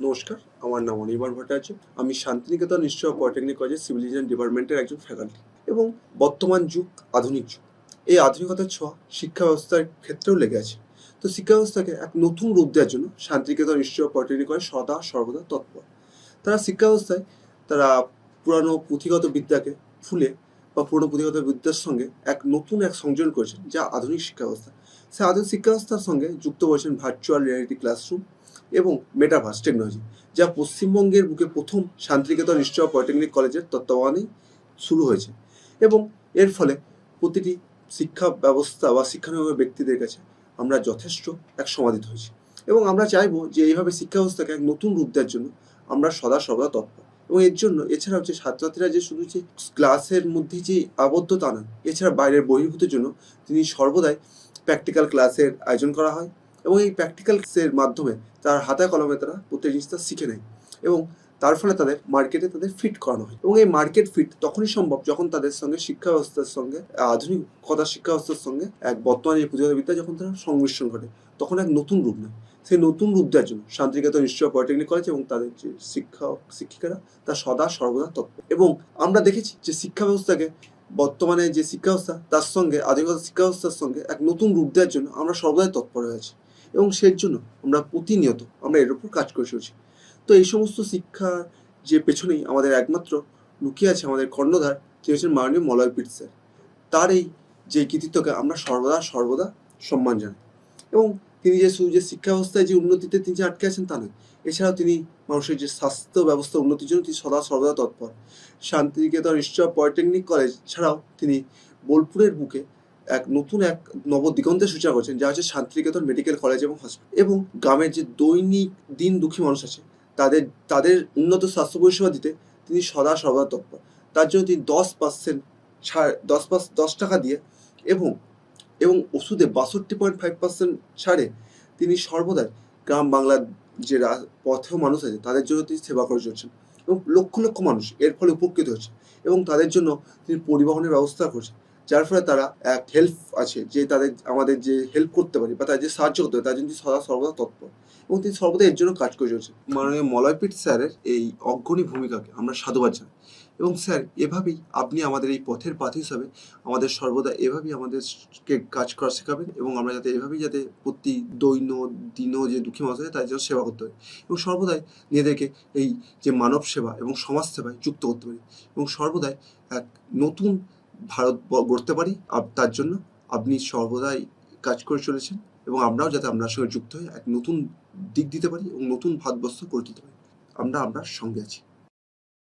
নমস্কার, আমার নাম অনির্বাণ ভট্টাচার্য। আমি শান্তিনিকেতন ইনস্টিটিউট অফ পলিটেকনিক কলেজের সিভিল ইঞ্জিনিয়ারিং ডিপার্টমেন্টের একজন ফ্যাকাল্টি। এবং বর্তমান যুগ আধুনিক যুগ। এই আধুনিকতার ছোঁয়া শিক্ষা ব্যবস্থার ক্ষেত্রেও লেগে আছে। তো শিক্ষা ব্যবস্থাকে এক নতুন রূপ দেওয়ার জন্য Santiniketan Institute of Polytechnic College সর্বদা তৎপর। তারা শিক্ষা ব্যবস্থায় তারা পুরানো পুঁথিগত বিদ্যাকে ফুলে বা পুরনো পুঁথিগত বিদ্যার সঙ্গে এক সংযোজন করেছেন, যা আধুনিক শিক্ষা ব্যবস্থা। সে আধুনিক শিক্ষা ব্যবস্থার সঙ্গে যুক্ত করেছেন ভার্চুয়াল রিয়ালিটি ক্লাসরুম এবং মেটাভার্স টেকনোলজি, যা পশ্চিমবঙ্গের বুকে প্রথম শান্তিনিকেতন ইনস্টিটিউট অফ পলিটেকনিক কলেজের তত্ত্বাবধানেই শুরু হয়েছে। এবং এর ফলে প্রতিটি শিক্ষা ব্যবস্থা বা শিক্ষানবিশ ব্যক্তিদের কাছে আমরা যথেষ্ট সমাদৃত হয়েছি। এবং আমরা চাইবো যে এইভাবে শিক্ষা ব্যবস্থাকে এক নতুন রূপ দেওয়ার জন্য আমরা সর্বদা তৎপর। এবং এর জন্য এছাড়াও যে ছাত্রছাত্রীরা যে শুধু যে ক্লাসের মধ্যেই যে আবদ্ধতা নয়, এছাড়া বাইরের বহির্ভূতের জন্য তিনি সর্বদাই প্র্যাকটিক্যাল ক্লাসের আয়োজন করা হয়। এবং এই প্র্যাকটিক্যালসের মাধ্যমে তার হাতে কলমে তারা প্রত্যেক জিনিসটা শিখে নেয়। এবং তার ফলে তাদের মার্কেটে ফিট করানো হয়। এবং এই মার্কেট ফিট তখনই সম্ভব যখন তাদের সঙ্গে শিক্ষা ব্যবস্থার সঙ্গে আধুনিকতার শিক্ষা ব্যবস্থার সঙ্গে বর্তমানে যে পুঁথিগত বিদ্যা যখন তার সংমিশ্রণ ঘটে, তখন এক নতুন রূপ নেয়। সেই নতুন রূপ দেওয়ার জন্য Santiniketan Institute of Polytechnic College এবং তাদের যে শিক্ষক শিক্ষিকারা তা সর্বদা তৎপর। এবং আমরা দেখেছি যে শিক্ষা ব্যবস্থাকে বর্তমানে যে শিক্ষা ব্যবস্থা তার সঙ্গে আধুনিকতার শিক্ষা ব্যবস্থার সঙ্গে এক নতুন রূপ দেওয়ার জন্য আমরা সর্বদাই তৎপর হয়ে আছি। এবং সেই জন্য আমরা প্রতিনিয়ত এর উপর কাজ করে চলছি। তো এই সমস্ত শিক্ষার যে পেছনেই আমাদের একমাত্র লুকিয়ে আছে আমাদের কর্ণধার, তিনি হচ্ছেন মাননীয় মলয়পীঠ স্যার। তার এই যে কৃতিত্বকে আমরা সর্বদা সম্মান জানাই। এবং তিনি যে শুধু যে শিক্ষা ব্যবস্থায় যে উন্নতিতে তিনি যে আটকে আছেন তা নয়, এছাড়াও তিনি মানুষের যে স্বাস্থ্য ব্যবস্থা উন্নতির জন্য তিনি সর্বদা তৎপর। Santiniketan Institute of Polytechnic College ছাড়াও তিনি বোলপুরের বুকে এক নবদিগন্তের সূচনা করেছেন, যা হচ্ছে শান্তিনিকেতন মেডিকেল কলেজ এবং হসপিটাল। এবং গ্রামের যে দৈনিক দিন দুঃখী মানুষ আছে তাদের উন্নত স্বাস্থ্য পরিষেবা দিতে তিনি সর্বদা তৎপর। তার জন্য তিনি 10% ছাড় 10 টাকা দিয়ে এবং ওষুধে 62.5% ছাড়ে তিনি সর্বদাই গ্রাম বাংলার যে পথেও মানুষ আছে তাদের জন্য তিনি সেবা করে চলছেন। এবং লক্ষ লক্ষ মানুষ এর ফলে উপকৃত হচ্ছে। এবং তাদের জন্য তিনি পরিবহনের ব্যবস্থা করছেন, যার ফলে তারা এক হেল্প আছে যে আমাদের যে হেল্প করতে পারি বা তাদের যে সাহায্য করতে পারি, তার জন্য তিনি সর্বদা তৎপর। এবং তিনি সর্বদা এর জন্য কাজ করে চলছেন। মাননীয় মলয়পীঠ স্যারের এই অগ্রণী ভূমিকাকে আমরা সাধুবাদ জানাই। এবং স্যার, এভাবেই আপনি আমাদের এই পথের পাথী হিসাবে আমাদের সর্বদা এভাবেই আমাদেরকে কাজ করা শেখাবেন। এবং আমরা এভাবেই প্রতি দিন যে দুঃখী মানুষ আছে তাদের জন্য সেবা করতে পারি। এবং সর্বদাই নিজেদেরকে এই যে মানব সেবা এবং সমাজ সেবায় যুক্ত করতে পারি। এবং সর্বদাই এক নতুন ভারত গড়তে পারি। তার জন্য আপনি সর্বদাই কাজ করে চলেছেন। এবং আমরাও যাতে আপনার সঙ্গে যুক্ত হয়ে এক নতুন দিক দিতে পারি এবং নতুন ভারতবর্ষ গড়ে তুলতে পারি। আমরা আপনার সঙ্গে আছি।